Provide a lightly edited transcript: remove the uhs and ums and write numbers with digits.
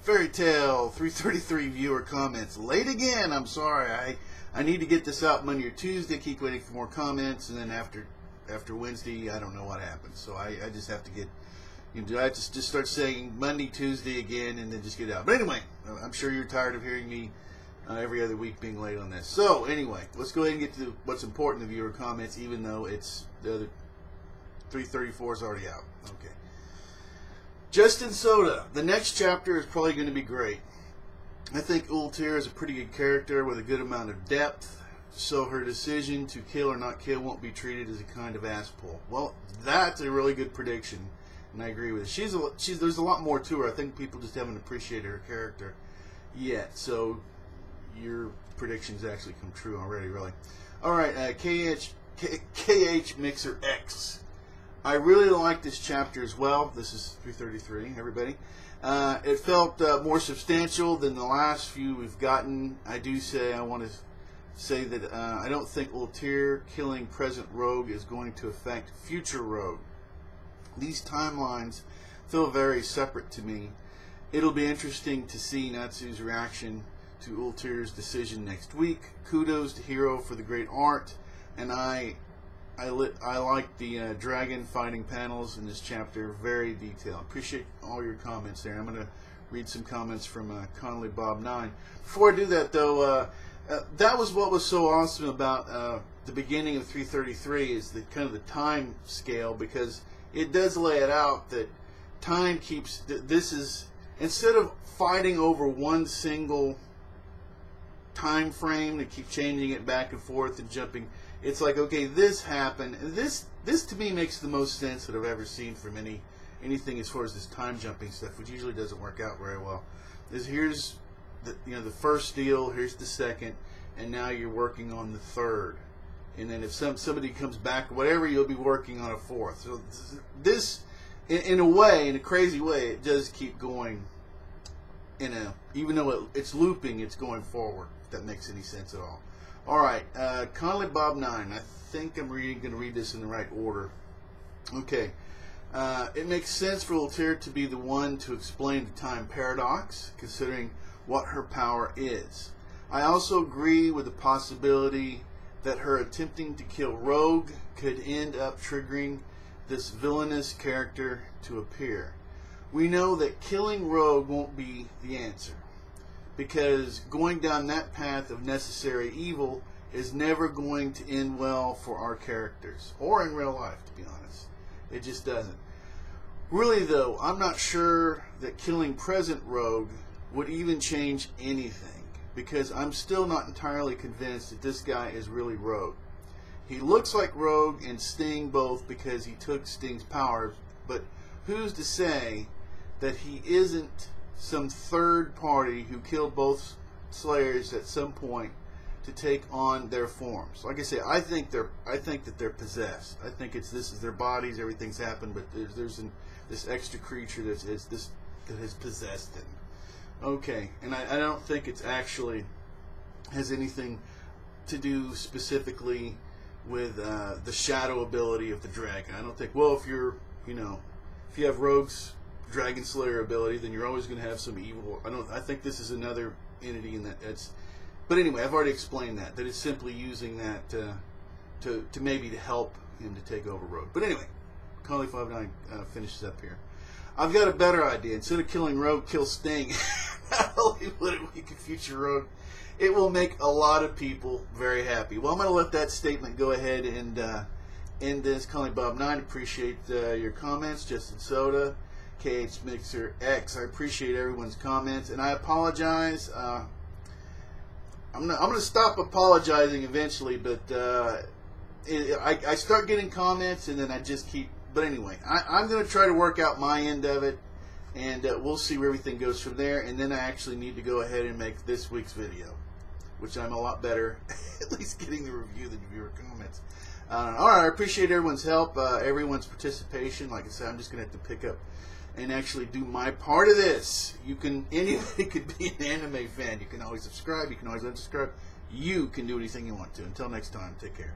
Fairy Tale 333 viewer comments. Late again, I'm sorry. I need to get this out Monday or Tuesday. Keep waiting for more comments, and then after Wednesday, I don't know what happens. So I just have to get, I have to just start saying Monday, Tuesday again, and then just get it out. But anyway, I'm sure you're tired of hearing me every other week being late on this. So anyway, let's go ahead and get to what's important, the viewer comments, even though it's the other 334 is already out. Okay. Justin Soda. The next chapter is probably going to be great. I think Ultir is a pretty good character with a good amount of depth, so her decision to kill or not kill won't be treated as a kind of ass pull. Well, that's a really good prediction, and I agree with it. There's a lot more to her. I think people just haven't appreciated her character yet, so your predictions actually come true already, really. Alright, KH Mixer X. I really like this chapter as well. This is 333, everybody. It felt more substantial than the last few we've gotten. I want to say that I don't think Ultir killing present Rogue is going to affect future Rogue. These timelines feel very separate to me. It'll be interesting to see Natsu's reaction to Ultir's decision next week. Kudos to Hiro for the great art, and I like the dragon fighting panels in this chapter. Very detailed. Appreciate all your comments there. I'm going to read some comments from Connolly Bob 9. Before I do that, though, that was what was so awesome about the beginning of 333 is the kind of the time scale, because it does lay it out that time keeps. This is, instead of fighting over one single time frame to keep changing it back and forth and jumping. It's like, okay, this happened. And this to me makes the most sense that I've ever seen from anything as far as this time jumping stuff, which usually doesn't work out very well. Here's the first deal, here's the second, and now you're working on the third. And then if somebody comes back, whatever, you'll be working on a fourth. So this, in a way, in a crazy way, it does keep going. Even though it's looping, it's going forward. If that makes any sense at all. All right, Connolly Bob 9. I think I'm going to read this in the right order. Okay. It makes sense for Ultir to be the one to explain the time paradox, considering what her power is. I also agree with the possibility that her attempting to kill Rogue could end up triggering this villainous character to appear. We know that killing Rogue won't be the answer, because going down that path of necessary evil is never going to end well for our characters, or in real life, to be honest. It just doesn't. Really, though, I'm not sure that killing present Rogue would even change anything, because I'm still not entirely convinced that this guy is really Rogue. He looks like Rogue and Sting both because he took Sting's powers, but who's to say that he isn't some third party who killed both Slayers at some point to take on their forms? Like I say, I think that they're possessed. I think this is their bodies, everything's happened, but there's this extra creature that has possessed them. Okay, and I don't think it's actually has anything to do specifically with the shadow ability of the dragon. I don't think, well, if you have Rogue's Dragon Slayer ability, then you're always going to have some evil. I think this is another entity in that. But anyway, I've already explained that it's simply using that to maybe to help him to take over Rogue. But anyway, Connolly 59 finishes up here. I've got a better idea. Instead of killing Rogue, kill Sting. Not only would it weaken future Rogue, it will make a lot of people very happy. Well, I'm going to let that statement go ahead and end this. Connolly Bob 9, appreciate your comments. Justin Soda, KH Mixer X, I appreciate everyone's comments, and I apologize. I'm going to stop apologizing eventually, but I start getting comments, and then I just keep. But anyway, I'm going to try to work out my end of it, and we'll see where everything goes from there. And then I actually need to go ahead and make this week's video, which I'm a lot better at least getting the review than viewer comments. All right, I appreciate everyone's help, everyone's participation. Like I said, I'm just going to have to pick up and actually do my part of this. Anybody could be an anime fan. You can always subscribe. You can always unsubscribe. You can do anything you want to. Until next time, take care.